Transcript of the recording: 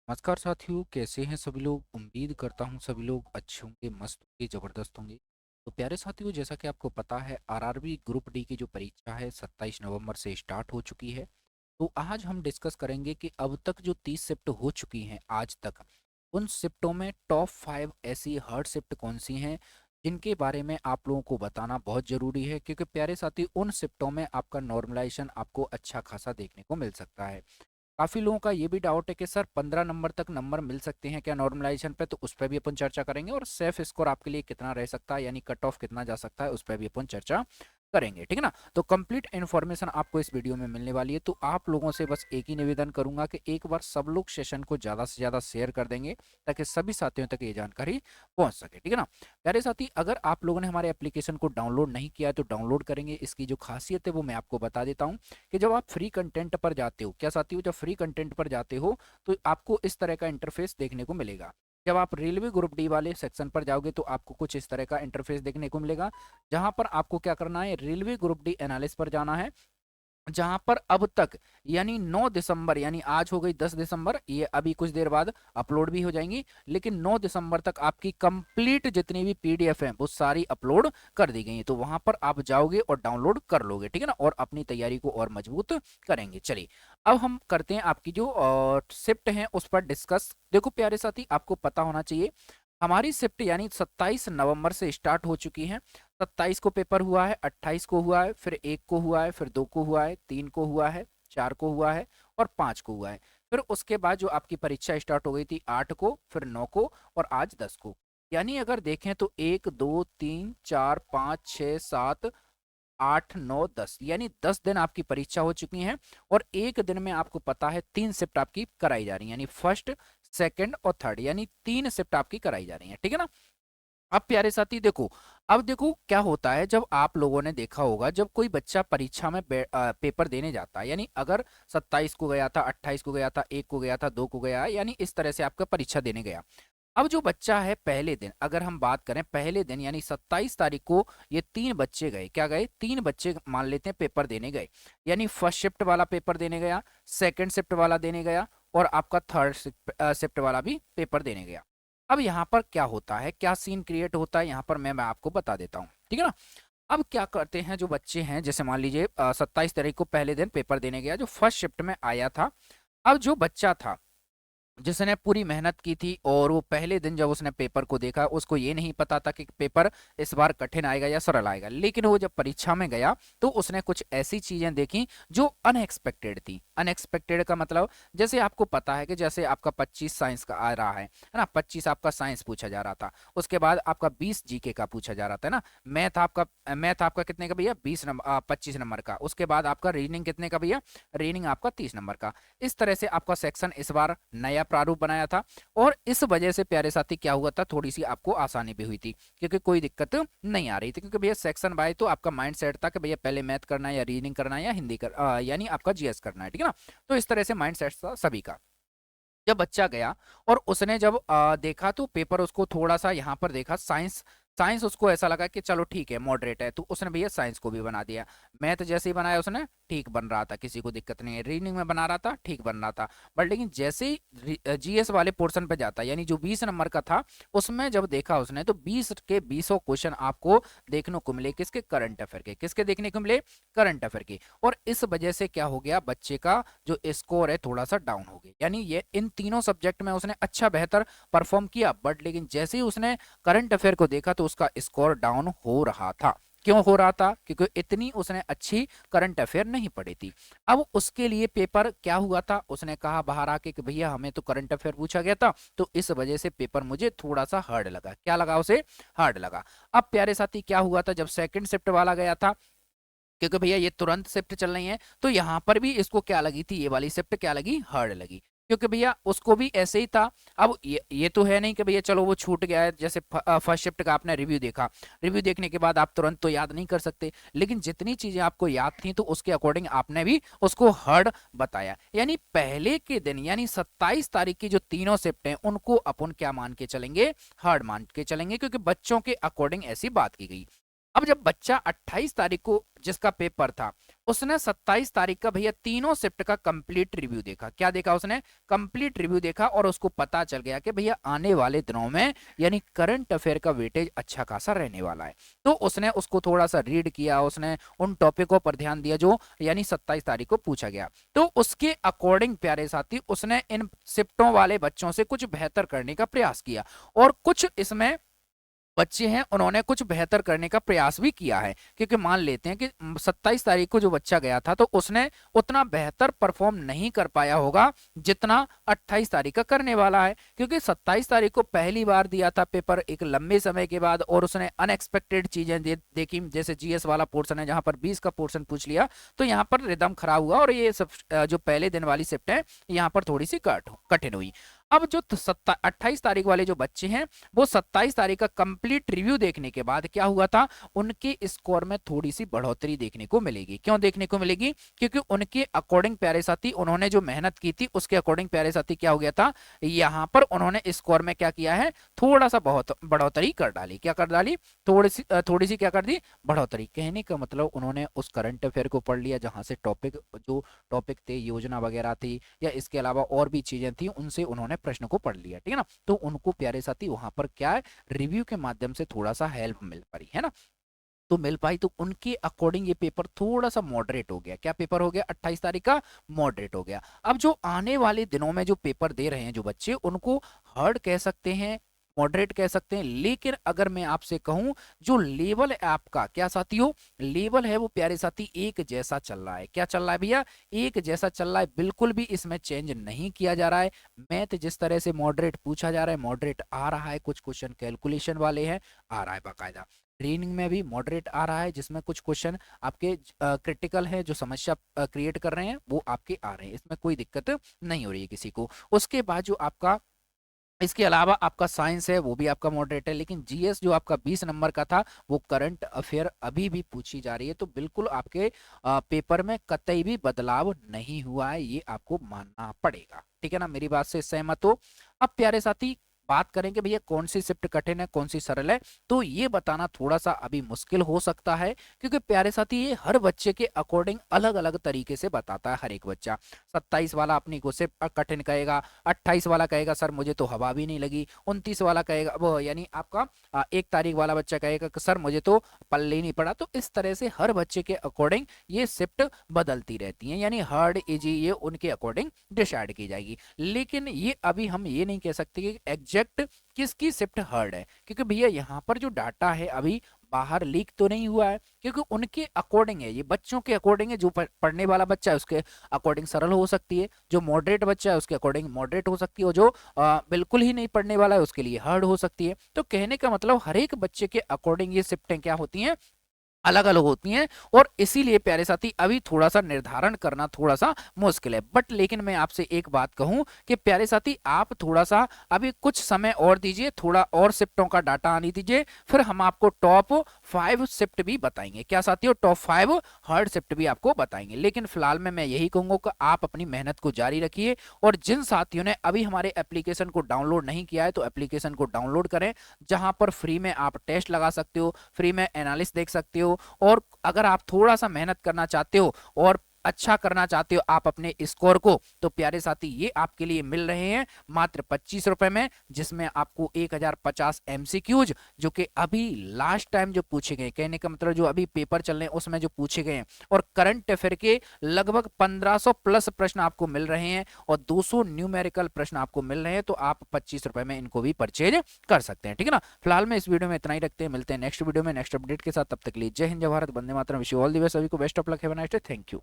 नमस्कार साथियों, कैसे हैं सभी लोग। उम्मीद करता हूँ सभी लोग अच्छे होंगे, मस्त होंगे, ज़बरदस्त होंगे। तो प्यारे साथियों, जैसा कि आपको पता है आरआरबी ग्रुप डी की जो परीक्षा है 27 नवंबर से स्टार्ट हो चुकी है। तो आज हम डिस्कस करेंगे कि अब तक जो 30 शिफ्ट हो चुकी हैं आज तक, उन शिफ्टों में टॉप 5 ऐसी हार्ड शिफ्ट कौन सी हैं जिनके बारे में आप लोगों को बताना बहुत ज़रूरी है, क्योंकि प्यारे साथी उन शिफ्टों में आपका नॉर्मलाइजेशन आपको अच्छा खासा देखने को मिल सकता है। काफ़ी लोगों का ये भी डाउट है कि सर 15 नंबर तक नंबर मिल सकते हैं क्या नॉर्मलाइजेशन पे, तो उस पर भी अपन चर्चा करेंगे। और सेफ स्कोर आपके लिए कितना रह सकता है, यानी कट ऑफ कितना जा सकता है, उस पर भी अपन चर्चा करेंगे। ठीक है ना। तो कंप्लीट इन्फॉर्मेशन आपको इस वीडियो में मिलने वाली है। तो आप लोगों से बस एक ही निवेदन करूंगा कि एक बार सब लोग सेशन को ज़्यादा से ज़्यादा शेयर कर देंगे ताकि सभी साथियों तक ये जानकारी पहुंच सके। ठीक है ना। प्यारे साथी, अगर आप लोगों ने हमारे एप्लीकेशन को डाउनलोड नहीं किया है तो डाउनलोड करेंगे। इसकी जो खासियत है वो मैं आपको बता देता हूँ कि जब आप फ्री कंटेंट पर जाते हो, क्या साथियों, जब फ्री कंटेंट पर जाते हो तो आपको इस तरह का इंटरफेस देखने को मिलेगा। जब आप रेलवे ग्रुप डी वाले सेक्शन पर जाओगे तो आपको कुछ इस तरह का इंटरफेस देखने को मिलेगा, जहां पर आपको क्या करना है, रेलवे ग्रुप डी एनालिसिस पर जाना है। जहां पर अब तक यानी 9 दिसंबर, यानी आज हो गई 10 दिसंबर, ये अभी कुछ देर बाद अपलोड भी हो जाएंगी, लेकिन 9 दिसंबर तक आपकी कंप्लीट जितनी भी पीडीएफ हैं वो सारी अपलोड कर दी गई हैं। तो वहां पर आप जाओगे और डाउनलोड कर लोगे। ठीक है ना। और अपनी तैयारी को और मजबूत करेंगे। चलिए, अब हम करते हैं आपकी जो शिफ्ट है उस पर डिस्कस। देखो प्यारे साथी, आपको पता होना चाहिए हमारी शिफ्ट यानी 27 नवंबर से स्टार्ट हो चुकी है। 27 को पेपर हुआ है, 28 को हुआ है, फिर 1 को हुआ है, फिर 2 को हुआ है, 3 को हुआ है, 4 को हुआ है और 5 को हुआ है। फिर उसके बाद जो आपकी परीक्षा स्टार्ट हो गई थी 8 को, फिर 9 को और आज 10 को। यानी अगर देखें तो 1 2 3 4 5 6 7 8 9 10, यानी 10 दिन आपकी परीक्षा हो चुकी हैं। और एक दिन में आपको पता है 3 शिफ्ट आपकी कराई जा रही है, यानी फर्स्ट, सेकंड और थर्ड, यानी 3 शिफ्ट आपकी कराई जा रही है। ठीक है ना। अब प्यारे साथी देखो, अब देखो क्या होता है, जब आप लोगों ने देखा होगा जब कोई बच्चा परीक्षा में पेपर देने जाता है, यानी अगर 27 को गया था, 28 को गया था, 1 को गया था, 2 को गया, यानी इस तरह से आपका परीक्षा देने गया। अब जो बच्चा है पहले दिन, अगर हम बात करें पहले दिन यानी 27 तारीख को, ये 3 बच्चे गए, क्या गए, 3 बच्चे मान लेते हैं पेपर देने गए। यानी फर्स्ट शिफ्ट वाला पेपर देने गया, सेकंड शिफ्ट वाला देने गया और आपका थर्ड शिफ्ट वाला भी पेपर देने गया। अब यहाँ पर क्या होता है, क्या सीन क्रिएट होता है, यहाँ पर मैं आपको बता देता हूँ। ठीक है ना। अब क्या करते हैं जो बच्चे हैं, जैसे मान लीजिए 27 तारीख को पहले दिन पेपर देने गया, जो फर्स्ट शिफ्ट में आया था। अब जो बच्चा था जिसने पूरी मेहनत की थी और वो पहले दिन जब उसने पेपर को देखा, उसको ये नहीं पता था कि पेपर इस बार कठिन आएगा या सरल आएगा, लेकिन वो जब परीक्षा में गया तो उसने कुछ ऐसी चीजें देखी जो अनएक्सपेक्टेड थी। अनएक्सपेक्टेड का मतलब, जैसे आपको पता है कि जैसे आपका 25 साइंस का आ रहा है ना, 25 आपका साइंस पूछा जा रहा था, उसके बाद आपका 20 जीके का पूछा जा रहा था ना। मैथ आपका कितने का भैया, 25 नंबर का। उसके बाद आपका रीजनिंग कितने का भैया, रीजनिंग आपका 30 नंबर का। इस तरह से आपका सेक्शन इस बार नया प्रारूप बनाया था। और इस वजह से प्यारे साथी क्या हुआ था, थोड़ी सी आपको आसानी भी हुई थी, क्योंकि कोई दिक्कत नहीं आ रही थी, क्योंकि भैया सेक्शन बाय तो आपका माइंड सेट था कि भैया पहले मैथ करना है या रीजनिंग करना है या हिंदी यानी आपका जीएस करना है। ठीक है ना। तो इस तरह से माइंड सेट था सभी का। जब बच्चा गया और उसने जब देखा तो पेपर उसको थोड़ा सा यहाँ पर देखा, साइंस साइंस उसको ऐसा लगा कि चलो ठीक है मॉडरेट है, तो उसने भैया साइंस को भी बना दिया। मैथ जैसे ही बनाया उसने, ठीक बन रहा था, किसी को दिक्कत नहीं है। रीजनिंग में बना रहा था, ठीक बन रहा था। बट लेकिन जैसे ही जीएस वाले पोर्शन पे जाता, यानी जो 20 नंबर का था, उसमें जब देखा उसने तो 20 के 20 क्वेश्चन आपको देखने को मिले, किसके, करंट अफेयर के। किसके देखने को मिले, करंट अफेयर के। और इस वजह से क्या हो गया, बच्चे का जो स्कोर है थोड़ा सा डाउन हो गया। यानी ये इन तीनों सब्जेक्ट में उसने अच्छा बेहतर परफॉर्म किया, बट लेकिन जैसे ही उसने करंट अफेयर को देखा तो उसका स्कोर डाउन हो रहा था। क्यों हो रहा था, क्योंकि इतनी उसने अच्छी करंट अफेयर नहीं पढ़ी थी। अब उसके लिए पेपर क्या हुआ था, उसने कहा बाहर आके कि भैया हमें तो करंट अफेयर पूछा गया था, तो इस वजह से पेपर मुझे थोड़ा सा हार्ड लगा। क्या लगा उसे, हार्ड लगा। अब प्यारे साथी क्या हुआ था, जब सेकंड शिफ्ट वाला गया था, क्योंकि भैया ये तुरंत शिफ्ट चल रही है, तो यहाँ पर भी इसको क्या लगी थी, ये वाली शिफ्ट क्या लगी, हार्ड लगी, क्योंकि भैया उसको भी ऐसे ही था। अब ये तो है नहीं कि भैया चलो वो छूट गया है, जैसे फर्स्ट शिफ्ट का आपने रिव्यू देखा, रिव्यू देखने के बाद आप तुरंत तो याद नहीं कर सकते, लेकिन जितनी चीजें आपको याद थी तो उसके अकॉर्डिंग आपने भी उसको हार्ड बताया। यानी पहले के दिन यानी 27 तारीख की जो तीनों शिफ्ट हैं उनको अपन क्या मान के चलेंगे, हार्ड मान के चलेंगे, क्योंकि बच्चों के अकॉर्डिंग ऐसी बात की गई। अब जब बच्चा 28 तारीख को जिसका पेपर था, उसने 27 तारीख का भैया तीनों शिफ्ट का कंप्लीट रिव्यू देखा। क्या देखा उसने? कंप्लीट रिव्यू देखा और उसको पता चल गया कि भैया आने वाले दिनों में यानी करंट अफेयर का वेटेज अच्छा खासा रहने वाला है। तो उसने उसको थोड़ा सा रीड किया, उसने उन टॉपिकों पर ध्यान दिया जो यानी 27 तारीख को पूछा गया। तो उसके अकॉर्डिंग प्यारे साथी उसने इन शिफ्टों वाले बच्चों से कुछ बेहतर करने का प्रयास किया और कुछ इसमें बच्चे हैं उन्होंने कुछ बेहतर करने का प्रयास भी किया है। क्योंकि मान लेते हैं कि 27 तारीख को जो बच्चा गया था तो उसने उतना बेहतर परफॉर्म नहीं कर पाया होगा जितना 28 तारीख का करने वाला है। क्योंकि 27 तारीख को पहली बार दिया था पेपर एक लंबे समय के बाद और उसने अनएक्सपेक्टेड चीजें देखी, जैसे जीएस वाला पोर्शन है जहां पर 20 का पोर्शन पूछ लिया तो यहाँ पर रिदम खराब हुआ और ये सब जो पहले दिन वाली शिफ्ट है यहाँ पर थोड़ी सी कठिन हुई। अब जो 28 तारीख वाले जो बच्चे हैं वो 27 तारीख का कंप्लीट रिव्यू देखने के बाद क्या हुआ था, उनके स्कोर में थोड़ी सी बढ़ोतरी देखने को मिलेगी। क्यों देखने को मिलेगी? क्योंकि उनके अकॉर्डिंग प्यारे साथी उन्होंने जो मेहनत की थी उसके अकॉर्डिंग प्यारे साथी क्या हो गया था, यहां पर उन्होंने स्कोर में क्या किया है, थोड़ा सा बहुत बढ़ोतरी कर डाली। क्या कर डाली? थोड़ी सी क्या कर दी, बढ़ोतरी। कहने का मतलब उन्होंने उस करंट अफेयर को पढ़ लिया जहां से टॉपिक थे, योजना वगैरह थी या इसके अलावा और भी चीजें थी, उनसे उन्होंने प्रश्न को पढ़ लिया। ठीक है ना? तो उनको प्यारे साथी वहां पर क्या है, रिव्यू के माध्यम से थोड़ा सा हेल्प मिल पाई है ना, तो मिल पाई। तो उनके अकॉर्डिंग ये पेपर थोड़ा सा मॉडरेट हो गया। क्या पेपर हो गया 28 तारीख का? मॉडरेट हो गया। अब जो आने वाले दिनों में जो पेपर दे रहे हैं जो बच्चे, उनको हार्ड कह सकते हैं, मॉडरेट कह सकते हैं। लेकिन अगर मैं आपसे कहूं जो लेवल है आपका, क्या साथियों, लेवल है वो प्यारे साथी एक जैसा चल रहा है। क्या चल रहा है भैया? एक जैसा चल रहा है, बिल्कुल भी इसमें चेंज नहीं किया जा रहा है। मैथ जिस तरह से मॉडरेट पूछा जा रहा है मॉडरेट आ रहा है, कुछ क्वेश्चन कैलकुलेशन वाले हैं आ रहा है बाकायदा। ट्रेनिंग में भी मॉडरेट आ रहा है जिसमें कुछ क्वेश्चन आपके क्रिटिकल है, जो समस्या क्रिएट कर रहे हैं वो आपके आ रहे हैं, इसमें कोई दिक्कत नहीं हो रही है किसी को। उसके बाद जो आपका इसके अलावा आपका साइंस है वो भी आपका मॉडरेट है। लेकिन जीएस जो आपका 20 नंबर का था वो करंट अफेयर अभी भी पूछी जा रही है। तो बिल्कुल आपके पेपर में कतई भी बदलाव नहीं हुआ है, ये आपको मानना पड़ेगा। ठीक है ना? मेरी बात से सहमत हो? अब प्यारे साथी बात करेंगे भैया कौन सी शिफ्ट कठिन है कौन सी सरल है, तो ये बताना थोड़ा सा अभी मुश्किल हो सकता है। क्योंकि प्यारे साथी ये हर बच्चे के अकॉर्डिंग अलग अलग तरीके से बताता है हर एक बच्चा। 27 वाला अपनी को शिफ्ट कठिन कहेगा, 28 वाला कहेगा सर मुझे तो हवा भी नहीं लगी, 29 वाला कहेगा वो यानी आपका 1 तारीख वाला बच्चा कहेगा कि सर मुझे तो पल्ले ही नहीं पड़ा। तो इस तरह से हर बच्चे के अकॉर्डिंग ये शिफ्ट बदलती रहती है, यानी हार्ड इजी ये उनके अकॉर्डिंग डिसाइड की जाएगी। लेकिन ये अभी हम ये नहीं कह सकते कि एग्जैक्ट किसकी शिफ्ट हार्ड है, क्योंकि भैया यहाँ पर जो डाटा है अभी बाहर लीक तो नहीं हुआ है। क्योंकि उनके अकॉर्डिंग है, ये बच्चों के अकॉर्डिंग है। जो पढ़ने वाला बच्चा है उसके अकॉर्डिंग सरल हो सकती है, जो मॉडरेट बच्चा है उसके अकॉर्डिंग मॉडरेट हो सकती है, और जो बिल्कुल ही नहीं पढ़ने वाला है उसके लिए हार्ड हो सकती है। तो कहने का मतलब हर एक बच्चे के अकॉर्डिंग ये शिफ्टें क्या होती हैं, अलग अलग होती हैं। और इसीलिए प्यारे साथी अभी थोड़ा सा निर्धारण करना थोड़ा सा मुश्किल है। बट लेकिन मैं आपसे एक बात कहूं कि प्यारे साथी आप थोड़ा सा अभी कुछ समय और दीजिए, थोड़ा और शिफ्टों का डाटा आने दीजिए, फिर हम आपको टॉप 5 शिफ्ट भी बताएंगे। क्या साथियों? टॉप 5 हार्ड शिफ्ट भी आपको बताएंगे। लेकिन फिलहाल में मैं यही कहूंगा कि आप अपनी मेहनत को जारी रखिए। और जिन साथियों ने अभी हमारे एप्लीकेशन को डाउनलोड नहीं किया है तो एप्लीकेशन को डाउनलोड करें, जहां पर फ्री में आप टेस्ट लगा सकते हो, फ्री में एनालिसिस देख सकते हो। और अगर आप थोड़ा सा मेहनत करना चाहते हो और अच्छा करना चाहते हो आप अपने स्कोर को, तो प्यारे साथी ये आपके लिए मिल रहे हैं मात्र 25 रुपए में, जिसमें आपको 1050 एमसीक्यूज जो कि अभी लास्ट टाइम जो पूछे गए, कहने का मतलब जो अभी पेपर चल रहे हैं उसमें जो पूछे गए हैं, और करंट अफेयर के लगभग 1500 प्लस प्रश्न आपको मिल रहे हैं और 200 न्यूमेरिकल प्रश्न आपको मिल रहे हैं। तो आप 25 रुपए में इनको भी परचेज कर सकते हैं। ठीक है ना? फिलहाल में इस वीडियो में इतना ही रखते हैं, मिलते हैं नेक्स्ट वीडियो में नेक्स्ट अपडेट के साथ। तब तक के लिए जय हिंद जय भारत, वंदे मातरम, wish you all the best, सभी को best of luck, have a nice day, thank you.